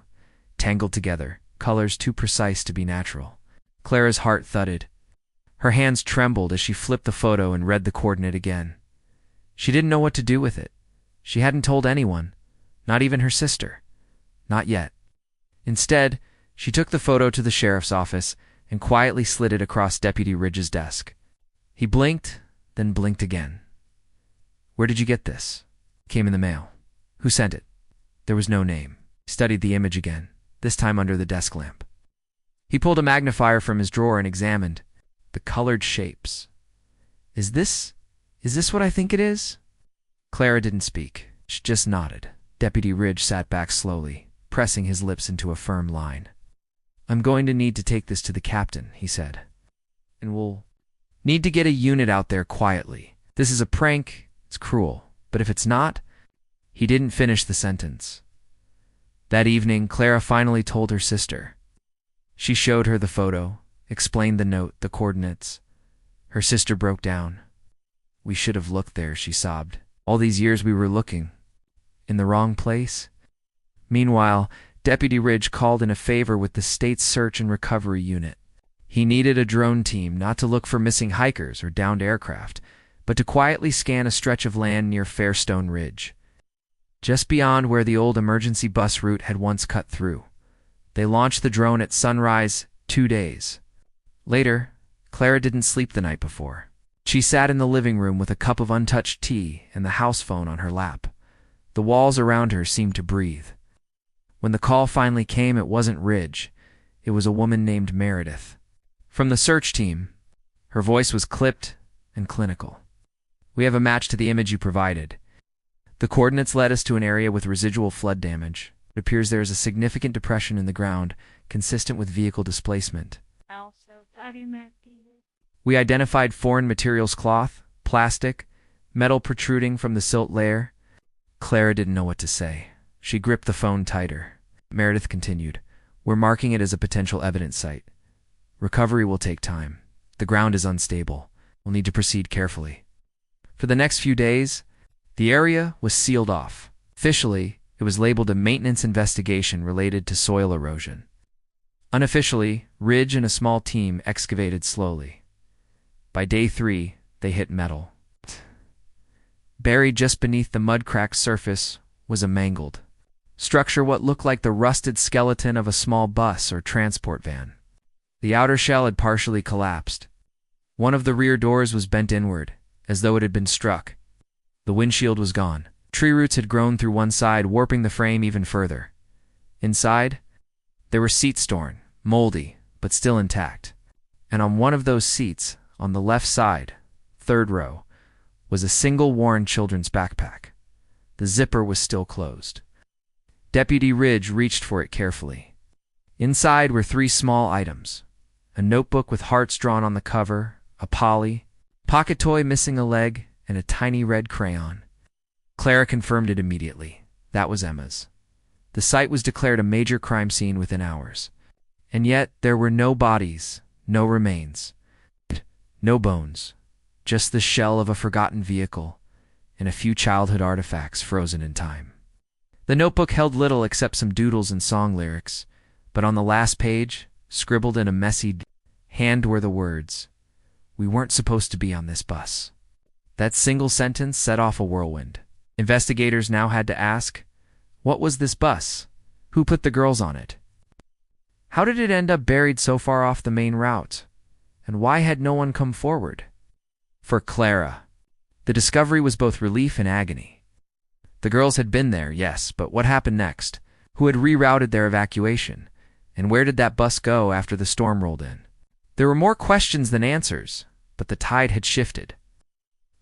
Speaker 1: tangled together, colors too precise to be natural. Clara's heart thudded. Her hands trembled as she flipped the photo and read the coordinate again. She didn't know what to do with it. She hadn't told anyone, not even her sister. Not yet. Instead, she took the photo to the sheriff's office and quietly slid it across Deputy Ridge's desk. He blinked, then blinked again. "Where did you get this?" "Came in the mail." "Who sent it?" There was no name. He studied the image again, this time under the desk lamp. He pulled a magnifier from his drawer and examined the colored shapes. Is this what I think it is?" Clara didn't speak. She just nodded. Deputy Ridge sat back slowly, pressing his lips into a firm line. "I'm going to need to take this to the captain," he said. "And we'll need to get a unit out there quietly. This is a prank. It's cruel. But if it's not..." He didn't finish the sentence. That evening, Clara finally told her sister. She showed her the photo, explained the note, the coordinates. Her sister broke down. "We should have looked there," she sobbed. "All these years we were looking. In the wrong place?" Meanwhile, Deputy Ridge called in a favor with the state's search and recovery unit. He needed a drone team, not to look for missing hikers or downed aircraft, but to quietly scan a stretch of land near Fairstone Ridge, just beyond where the old emergency bus route had once cut through. They launched the drone at sunrise 2 days later. Clara didn't sleep the night before. She sat in the living room with a cup of untouched tea and the house phone on her lap. The walls around her seemed to breathe. When the call finally came, it wasn't Ridge. It was a woman named Meredith. From the search team. Her voice was clipped and clinical. "We have a match to the image you provided. The coordinates led us to an area with residual flood damage. It appears there is a significant depression in the ground, consistent with vehicle displacement. We identified foreign materials: cloth, plastic, metal protruding from the silt layer." Clara didn't know what to say. She gripped the phone tighter. Meredith continued, "We're marking it as a potential evidence site. Recovery will take time. The ground is unstable. We'll need to proceed carefully." For the next few days, the area was sealed off. Officially, it was labeled a maintenance investigation related to soil erosion. Unofficially, Ridge and a small team excavated slowly. By day 3, they hit metal. Buried just beneath the mud-cracked surface was a mangled structure, what looked like the rusted skeleton of a small bus or transport van. The outer shell had partially collapsed. One of the rear doors was bent inward, as though it had been struck. The windshield was gone. Tree roots had grown through one side, warping the frame even further. Inside, there were seats torn, moldy, but still intact. And on one of those seats, on the left side, third row, was a single worn children's backpack. The zipper was still closed. Deputy Ridge reached for it carefully. Inside were 3 small items: a notebook with hearts drawn on the cover, a pocket toy missing a leg, and a tiny red crayon. Clara confirmed it immediately. That was Emma's. The site was declared a major crime scene within hours. And yet there were no bodies, no remains, no bones, just the shell of a forgotten vehicle and a few childhood artifacts frozen in time. The notebook held little except some doodles and song lyrics, but on the last page, scribbled in a messy hand, were the words, "We weren't supposed to be on this bus." That single sentence set off a whirlwind. Investigators now had to ask, what was this bus? Who put the girls on it? How did it end up buried so far off the main route? And why had no one come forward? For Clara, the discovery was both relief and agony. The girls had been there, yes, but what happened next? Who had rerouted their evacuation? And where did that bus go after the storm rolled in? There were more questions than answers, but the tide had shifted.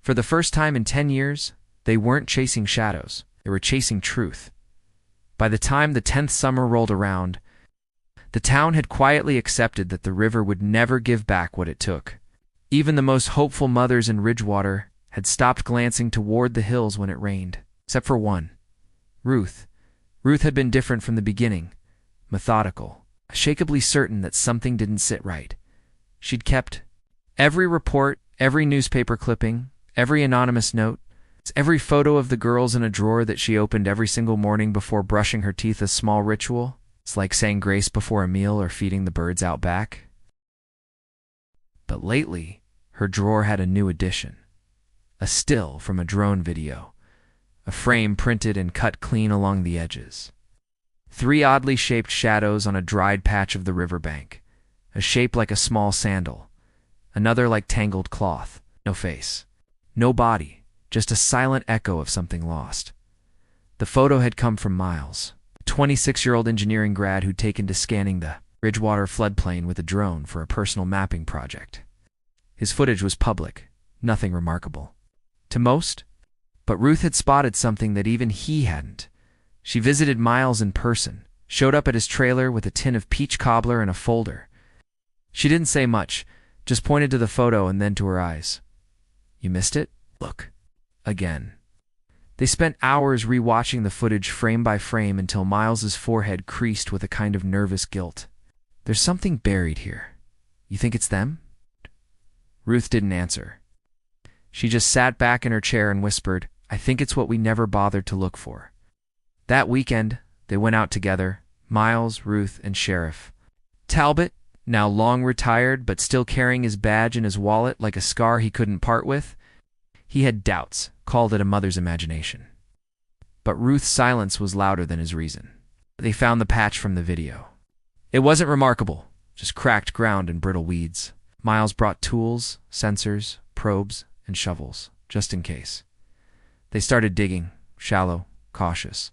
Speaker 1: For the first time in 10 years, they weren't chasing shadows, they were chasing truth. By the time the 10th summer rolled around, the town had quietly accepted that the river would never give back what it took. Even the most hopeful mothers in Ridgewater had stopped glancing toward the hills when it rained, except for one, Ruth. Ruth had been different from the beginning, methodical, unshakably certain that something didn't sit right. She'd kept every report, every newspaper clipping, every anonymous note, every photo of the girls in a drawer that she opened every single morning before brushing her teeth, a small ritual. It's like saying grace before a meal or feeding the birds out back. But lately, her drawer had a new addition. A still from a drone video. A frame printed and cut clean along the edges. 3 oddly shaped shadows on a dried patch of the riverbank. A shape like a small sandal. Another like tangled cloth. No face. No body. Just a silent echo of something lost. The photo had come from Miles, a 26-year-old engineering grad who'd taken to scanning the Ridgewater floodplain with a drone for a personal mapping project. His footage was public, nothing remarkable. To most, but Ruth had spotted something that even he hadn't. She visited Miles in person, showed up at his trailer with a tin of peach cobbler and a folder. She didn't say much, just pointed to the photo and then to her eyes. "You missed it? Look." Again. They spent hours rewatching the footage frame by frame until Miles's forehead creased with a kind of nervous guilt. "There's something buried here. You think it's them?" Ruth didn't answer. She just sat back in her chair and whispered, "I think it's what we never bothered to look for." That weekend, they went out together, Miles, Ruth, and Sheriff. Talbot, now long retired but still carrying his badge in his wallet like a scar he couldn't part with, he had doubts, called it a mother's imagination. But Ruth's silence was louder than his reason. They found the patch from the video. It wasn't remarkable, just cracked ground and brittle weeds. Miles brought tools, sensors, probes, and shovels, just in case. They started digging, shallow, cautious.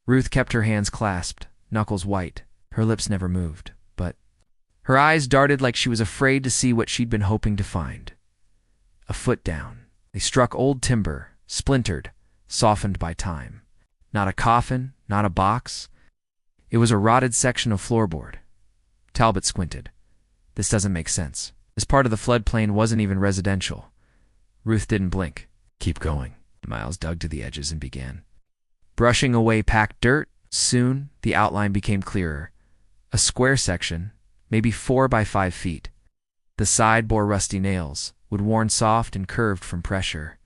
Speaker 1: Ruth kept her hands clasped, knuckles white. Her lips never moved, but her eyes darted like she was afraid to see what she'd been hoping to find. A foot down. They struck old timber, splintered, softened by time. Not a coffin, not a box. It was a rotted section of floorboard. Talbot squinted. This doesn't make sense. This part of the floodplain wasn't even residential. Ruth didn't blink. "Keep going." Miles dug to the edges and began. Brushing away packed dirt, soon the outline became clearer. A square section, maybe 4 by 5 feet. The side bore rusty nails, wood worn soft and curved from pressure.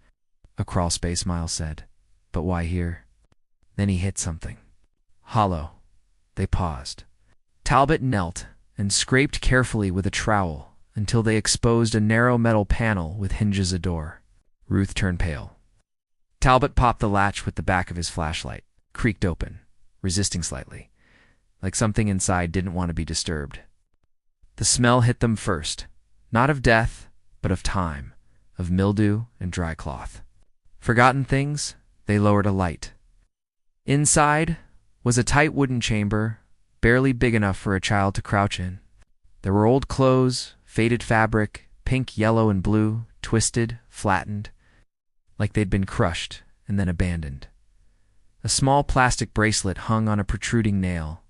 Speaker 1: "A crawl space," Miles said. "But why here?" Then he hit something. Hollow. They paused. Talbot knelt and scraped carefully with a trowel until they exposed a narrow metal panel with hinges a door. Ruth turned pale. Talbot popped the latch with the back of his flashlight, creaked open, resisting slightly, like something inside didn't want to be disturbed. The smell hit them first, not of death, but of time, of mildew and dry cloth. Forgotten things, they lowered a light. Inside was a tight wooden chamber, barely big enough for a child to crouch in. There were old clothes, faded fabric, pink, yellow, and blue, twisted, flattened, like they'd been crushed and then abandoned. A small plastic bracelet hung on a protruding nail.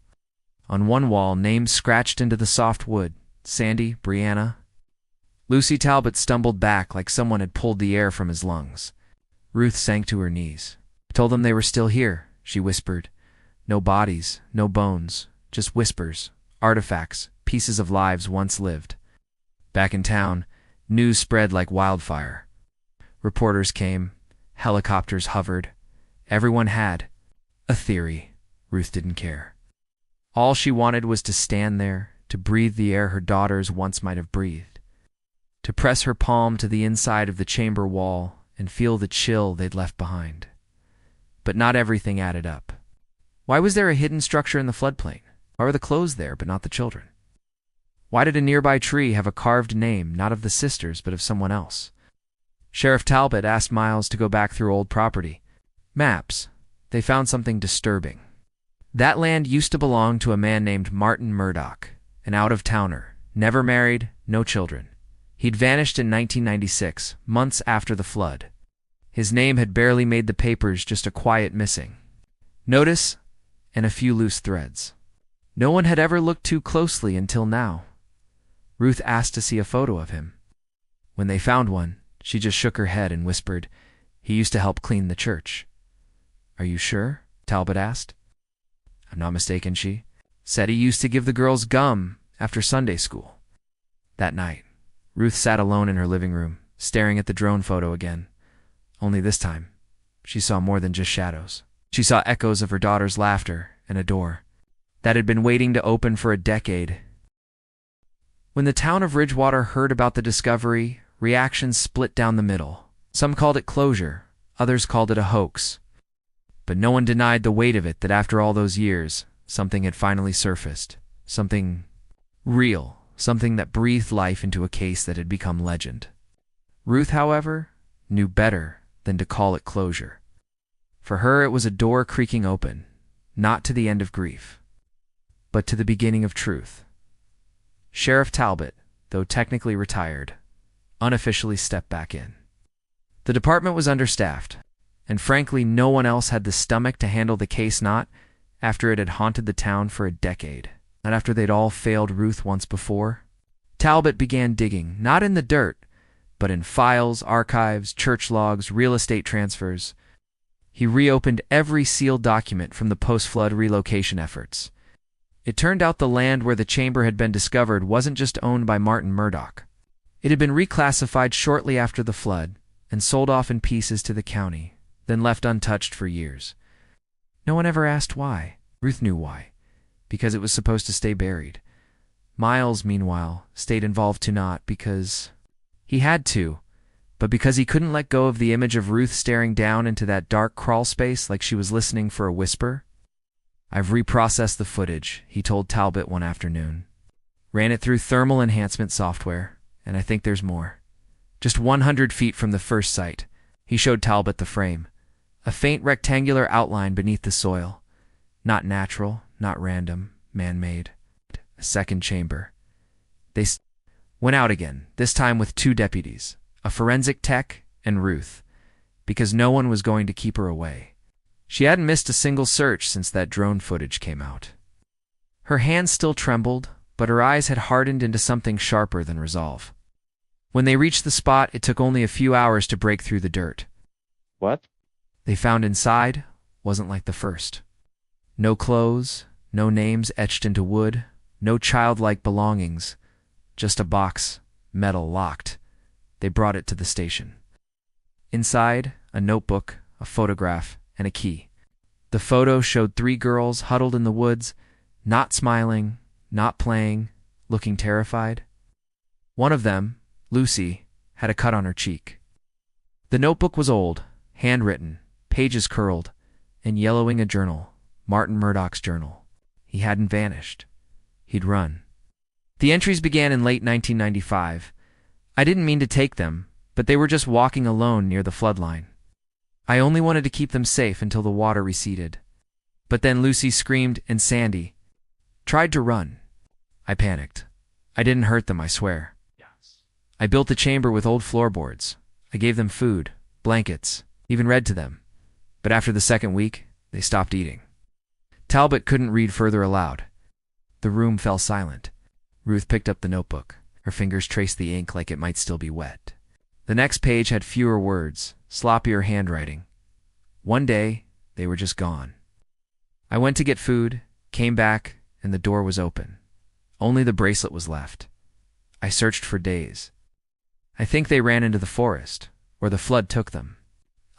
Speaker 1: On one wall, names scratched into the soft wood: Sandy, Brianna. Lucy Talbot stumbled back like someone had pulled the air from his lungs. Ruth sank to her knees. "I told them they were still here," she whispered. "No bodies, no bones, just whispers, artifacts, pieces of lives once lived." Back in town, news spread like wildfire. Reporters came, helicopters hovered. Everyone had a theory. Ruth didn't care. All she wanted was to stand there, to breathe the air her daughters once might have breathed, to press her palm to the inside of the chamber wall and feel the chill they'd left behind. But not everything added up. Why was there a hidden structure in the floodplain? Why were the clothes there, but not the children? Why did a nearby tree have a carved name, not of the sisters, but of someone else? Sheriff Talbot asked Miles to go back through old property. Maps. They found something disturbing. That land used to belong to a man named Martin Murdoch, an out-of-towner, never married, no children. He'd vanished in 1996, months after the flood. His name had barely made the papers, just a quiet missing. Notice and a few loose threads. No one had ever looked too closely until now. Ruth asked to see a photo of him. When they found one, she just shook her head and whispered, "He used to help clean the church." "Are you sure?" Talbot asked. "I'm not mistaken," she said. "He used to give the girls gum after Sunday school." That night, Ruth sat alone in her living room, staring at the drone photo again. Only this time, she saw more than just shadows. She saw echoes of her daughter's laughter and a door that had been waiting to open for a decade. When the town of Ridgewater heard about the discovery, reactions split down the middle. Some called it closure, others called it a hoax. But no one denied the weight of it, that after all those years, something had finally surfaced. Something real, something that breathed life into a case that had become legend. Ruth, however, knew better than to call it closure. For her, it was a door creaking open, not to the end of grief, but to the beginning of truth. Sheriff Talbot, though technically retired, unofficially stepped back in. The department was understaffed, and frankly, no one else had the stomach to handle the case, not after it had haunted the town for a decade, not after they'd all failed Ruth once before. Talbot began digging, not in the dirt, but in files, archives, church logs, real estate transfers. He reopened every sealed document from the post-flood relocation efforts. It turned out the land where the chamber had been discovered wasn't just owned by Martin Murdoch. It had been reclassified shortly after the flood and sold off in pieces to the county, then left untouched for years. No one ever asked why. Ruth knew why. Because it was supposed to stay buried. Miles, meanwhile, stayed involved too, not because he had to, but because he couldn't let go of the image of Ruth staring down into that dark crawl space like she was listening for a whisper. "I've reprocessed the footage," he told Talbot one afternoon. "Ran it through thermal enhancement software, and I think there's more. Just 100 feet from the first site." He showed Talbot the frame, a faint rectangular outline beneath the soil. Not natural, not random, man-made. A second chamber. They went out again, this time with 2 deputies, a forensic tech and Ruth, because no one was going to keep her away. She hadn't missed a single search since that drone footage came out. Her hands still trembled, but her eyes had hardened into something sharper than resolve. When they reached the spot, it took only a few hours to break through the dirt.
Speaker 2: What
Speaker 1: they found inside wasn't like the first. No clothes, no names etched into wood, no childlike belongings, just a box, metal, locked. They brought it to the station. Inside, a notebook, a photograph, and a key. The photo showed 3 girls huddled in the woods, not smiling, not playing, looking terrified. One of them, Lucy, had a cut on her cheek. The notebook was old, handwritten, pages curled, and yellowing a journal, Martin Murdoch's journal. He hadn't vanished. He'd run. The entries began in late 1995. I didn't mean to take them, but they were just walking alone near the floodline. I only wanted to keep them safe until the water receded. But then Lucy screamed and Sandy tried to run. I panicked. I didn't hurt them, I swear. I built the chamber with old floorboards. I gave them food, blankets, even read to them. But after the second week, they stopped eating. Talbot couldn't read further aloud. The room fell silent. Ruth picked up the notebook. Her fingers traced the ink like it might still be wet. The next page had fewer words, sloppier handwriting. One day, they were just gone. I went to get food, came back, and the door was open. Only the bracelet was left. I searched for days. I think they ran into the forest, or the flood took them.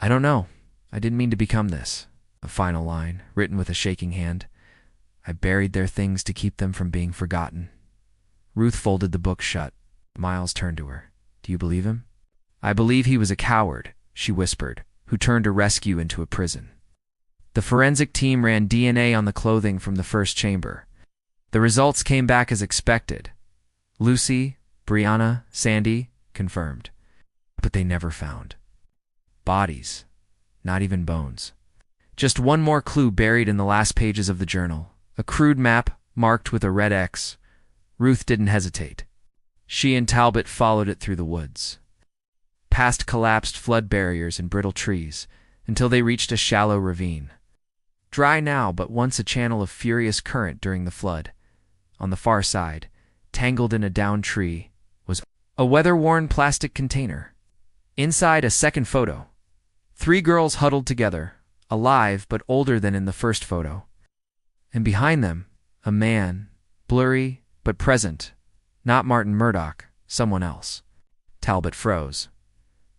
Speaker 1: I don't know. I didn't mean to become this. A final line, written with a shaking hand. I buried their things to keep them from being forgotten. Ruth folded the book shut. Miles turned to her. Do you believe him? I believe he was a coward, she whispered, who turned a rescue into a prison. The forensic team ran DNA on the clothing from the first chamber. The results came back as expected. Lucy, Brianna, Sandy, confirmed. But they never found bodies, not even bones. Just one more clue buried in the last pages of the journal, a crude map marked with a red X. Ruth didn't hesitate. She and Talbot followed it through the woods, past collapsed flood barriers and brittle trees, until they reached a shallow ravine. Dry now, but once a channel of furious current during the flood. On the far side, tangled in a downed tree, was a weather-worn plastic container. Inside, a second photo. 3 girls huddled together, alive but older than in the first photo. And behind them, a man, blurry but present. Not Martin Murdoch, someone else. Talbot froze.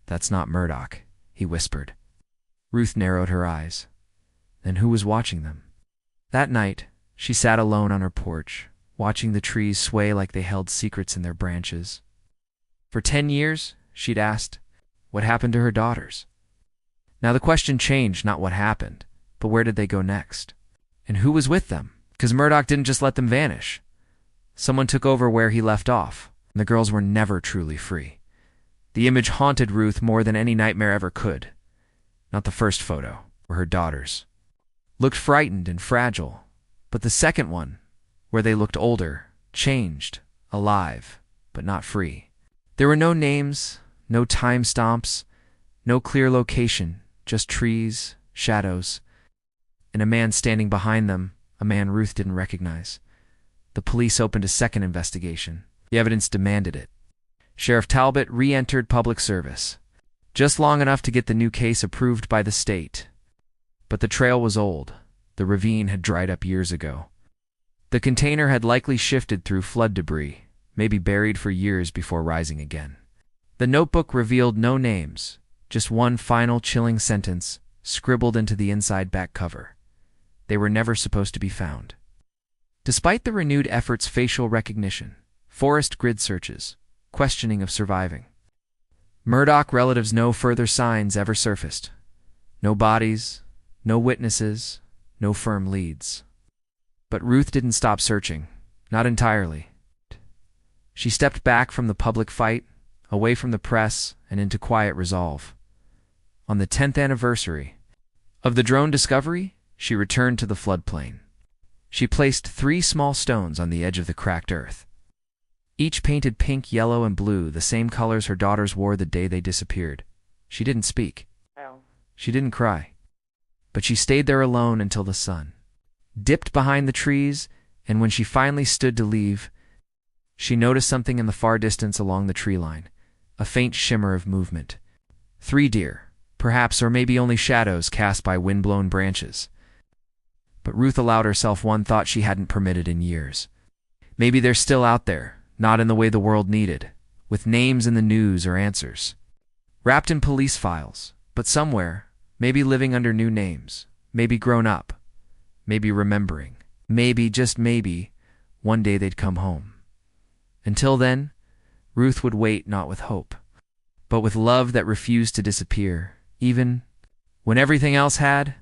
Speaker 1: That's not Murdoch, he whispered. Ruth narrowed her eyes. Then who was watching them? That night, she sat alone on her porch, watching the trees sway like they held secrets in their branches. For 10 years, she'd asked, what happened to her daughters? Now the question changed, not what happened, but where did they go next? And who was with them? Because Murdoch didn't just let them vanish. Someone took over where he left off, and the girls were never truly free. The image haunted Ruth more than any nightmare ever could. Not the first photo, where her daughters looked frightened and fragile, but the second one, where they looked older, changed, alive, but not free. There were no names, no time stamps, no clear location, just trees, shadows, and a man standing behind them, a man Ruth didn't recognize. The police opened a second investigation. The evidence demanded it. Sheriff Talbot re-entered public service, just long enough to get the new case approved by the state. But the trail was old. The ravine had dried up years ago. The container had likely shifted through flood debris, maybe buried for years before rising again. The notebook revealed no names, just one final chilling sentence scribbled into the inside back cover. They were never supposed to be found. Despite the renewed efforts, facial recognition, forest grid searches, questioning of surviving, Murdoch relatives, no further signs ever surfaced. No bodies, no witnesses, no firm leads. But Ruth didn't stop searching, not entirely. She stepped back from the public fight, away from the press, and into quiet resolve. On the 10th anniversary of the drone discovery, she returned to the floodplain. She placed 3 small stones on the edge of the cracked earth, each painted pink, yellow, and blue, the same colors her daughters wore the day they disappeared. She didn't speak. She didn't cry. But she stayed there alone until the sun dipped behind the trees, and when she finally stood to leave, she noticed something in the far distance along the tree line, a faint shimmer of movement. 3 deer, perhaps, or maybe only shadows cast by wind-blown branches. But Ruth allowed herself one thought she hadn't permitted in years. Maybe they're still out there, not in the way the world needed, with names in the news or answers, wrapped in police files, but somewhere, maybe living under new names, maybe grown up, maybe remembering, maybe, just maybe, one day they'd come home. Until then, Ruth would wait, not with hope, but with love that refused to disappear, even when everything else had.